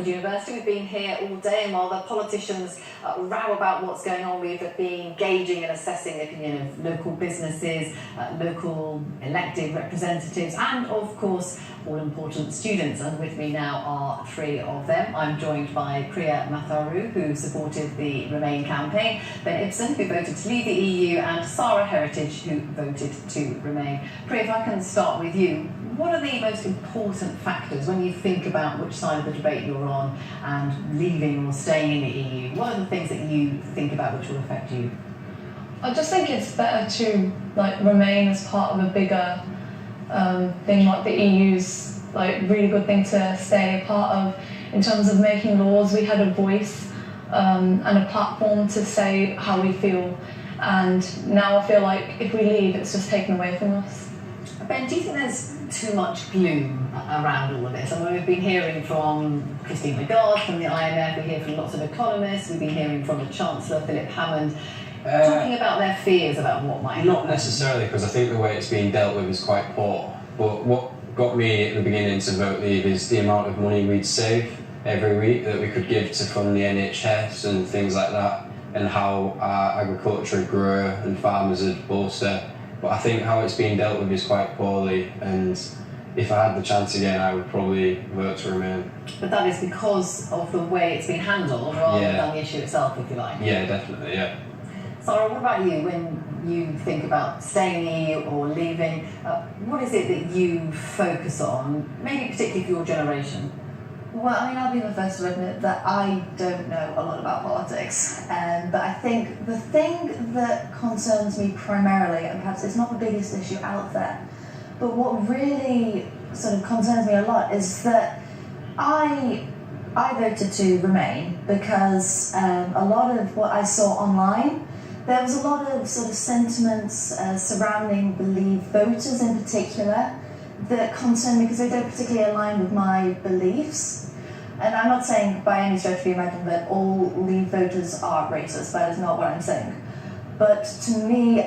University. We've been here all day, and while the politicians row about what's going on, we've been engaging and assessing the opinion of local businesses, local elected representatives, and of course all-important students. And with me now are three of them. I'm joined by Priya Matharu, who supported the Remain campaign, Ben Ibsen, who voted to leave the EU, and Sarah Heritage, who voted to remain. Priya, if I can start with you, what are the most important factors when you think about which side of the debate you're on and leaving or staying in the EU? What are the things that you think about which will affect you? I just think it's better to remain as part of a bigger thing. Like the EU's really good thing to stay a part of in terms of making laws. We had a voice and a platform to say how we feel, and now I feel like if we leave, it's just taken away from us. Ben, do you think there's too much gloom around all of this? I mean, we've been hearing from Christine Lagarde, from the IMF, we hear from lots of economists, we've been hearing from the Chancellor, Philip Hammond, talking about their fears about what might happen. Not necessarily, because I think the way it's being dealt with is quite poor. But what got me at the beginning to vote leave is the amount of money we'd save every week that we could give to fund the NHS and things like that, and how our agriculture would grow and farmers would bolster. But I think how it's being dealt with is quite poorly, and if I had the chance again, I would probably vote to remain. But that is because of the way it's been handled, rather than the issue itself, if you like. Yeah, definitely, yeah. Sarah, what about you when you think about staying in the EU or leaving? What is it that you focus on, maybe particularly for your generation? Well, I mean, I'll be the first to admit that I don't know a lot about politics, but I think the thing that concerns me primarily, and perhaps it's not the biggest issue out there, but what really sort of concerns me a lot is that I voted to remain because a lot of what I saw online, there was a lot of sort of sentiments surrounding the Leave voters in particular that concern me because they don't particularly align with my beliefs. And I'm not saying by any stretch of the imagination that all Leave voters are racist. That is not what I'm saying. But to me,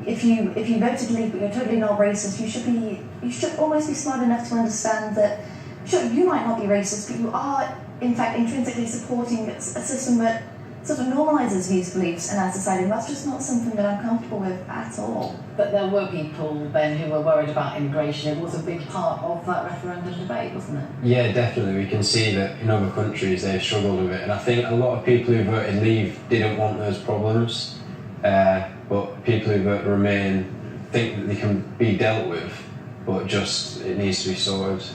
if you voted Leave but you're totally not racist, you should almost be smart enough to understand that sure, you might not be racist, but you are in fact intrinsically supporting a system that sort of normalises these beliefs in our society, and that's just not something that I'm comfortable with at all. But there were people, Ben, who were worried about immigration. It was a big part of that referendum debate, wasn't it? Yeah, definitely. We can see that in other countries they've struggled with it, and I think a lot of people who voted Leave didn't want those problems, but people who voted Remain think that they can be dealt with, but just it needs to be sorted.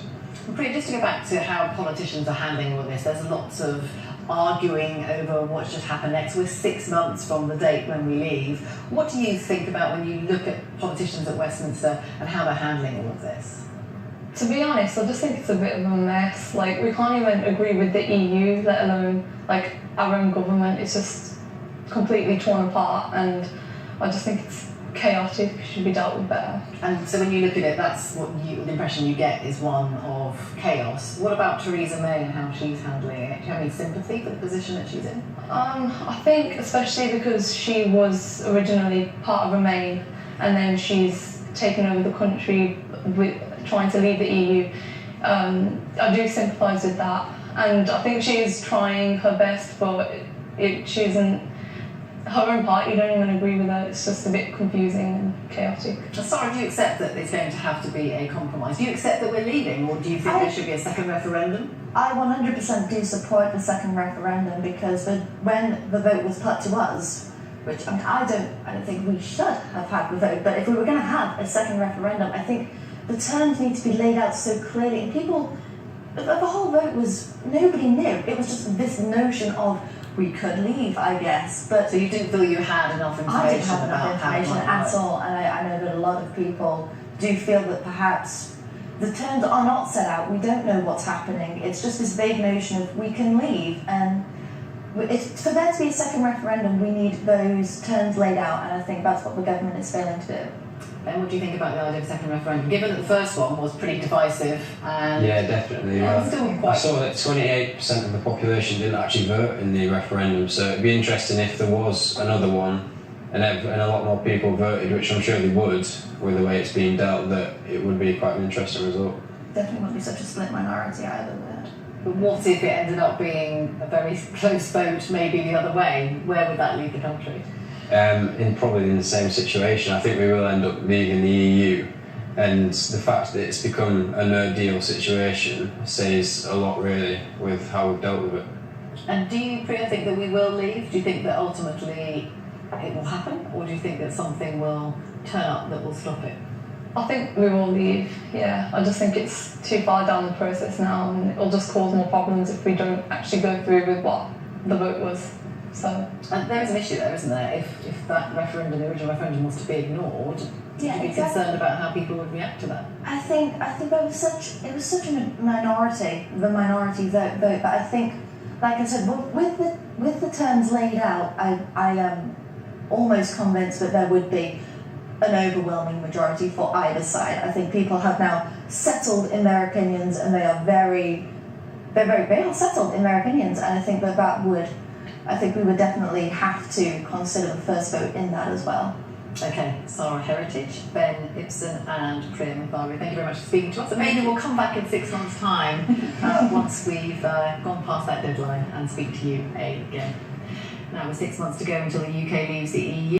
Priya, just to go back to how politicians are handling all this, there's lots of arguing over what should happen next. We're 6 months from the date when we leave. What do you think about when you look at politicians at Westminster and how they're handling all of this? To be honest, I just think it's a bit of a mess. We can't even agree with the EU, let alone our own government. It's just completely torn apart, and I just think it's chaotic, should be dealt with better. And so when you look at it, that's what the impression you get is one of chaos. What about Theresa May and how she's handling it? Do you have any sympathy for the position that she's in? I think especially because she was originally part of Remain, and then she's taken over the country with trying to leave the EU. I do sympathise with that, and I think she is trying her best, but she isn't. Her own party don't even agree with her. It's just a bit confusing and chaotic. Sarah, do you accept that it's going to have to be a compromise? Do you accept that we're leaving, or do you think there should be a second referendum? I 100% do support the second referendum because when the vote was put to us, which I mean, I don't think we should have had the vote, but if we were going to have a second referendum, I think the terms need to be laid out so clearly. And the whole vote was, nobody knew. It was just this notion of we could leave, I guess. But so you didn't feel you had enough information? I didn't have enough information at all, and I know that a lot of people do feel that perhaps the terms are not set out. We don't know what's happening. It's just this vague notion of we can leave, and for there to be a second referendum, we need those terms laid out, and I think that's what the government is failing to do. And what do you think about the idea of a second referendum, given that the first one was pretty divisive? And yeah, definitely. I saw that 28% of the population didn't actually vote in the referendum, so it'd be interesting if there was another one and a lot more people voted, which I'm sure they would, with the way it's being dealt, that it would be quite an interesting result. Definitely wouldn't be such a split minority either, would it? But what if it ended up being a very close vote, maybe the other way? Where would that leave the country? Probably in the same situation. I think we will end up leaving the EU, and the fact that it's become a no deal situation says a lot really with how we've dealt with it. And do you, Priya, think that we will leave? Do you think that ultimately it will happen, or do you think that something will turn up that will stop it? I think we will leave, yeah. I just think it's too far down the process now, and it'll just cause more problems if we don't actually go through with what the vote was. So. And there is an issue there, isn't there? If that referendum, the original referendum, was to be ignored, would you be concerned about how people would react to that? I think it was such a minority, the minority vote. But I think, like I said, with the terms laid out, I am almost convinced that there would be an overwhelming majority for either side. I think people have now settled in their opinions, and they are very well settled in their opinions. And I think I think we would definitely have to consider the first vote in that as well. Okay, Sarah Heritage, Ben Ibsen and Priya Mufari, thank you very much for speaking to us. And maybe we'll come back in 6 months' time once we've gone past that deadline and speak to you again. Now with 6 months to go until the UK leaves the EU.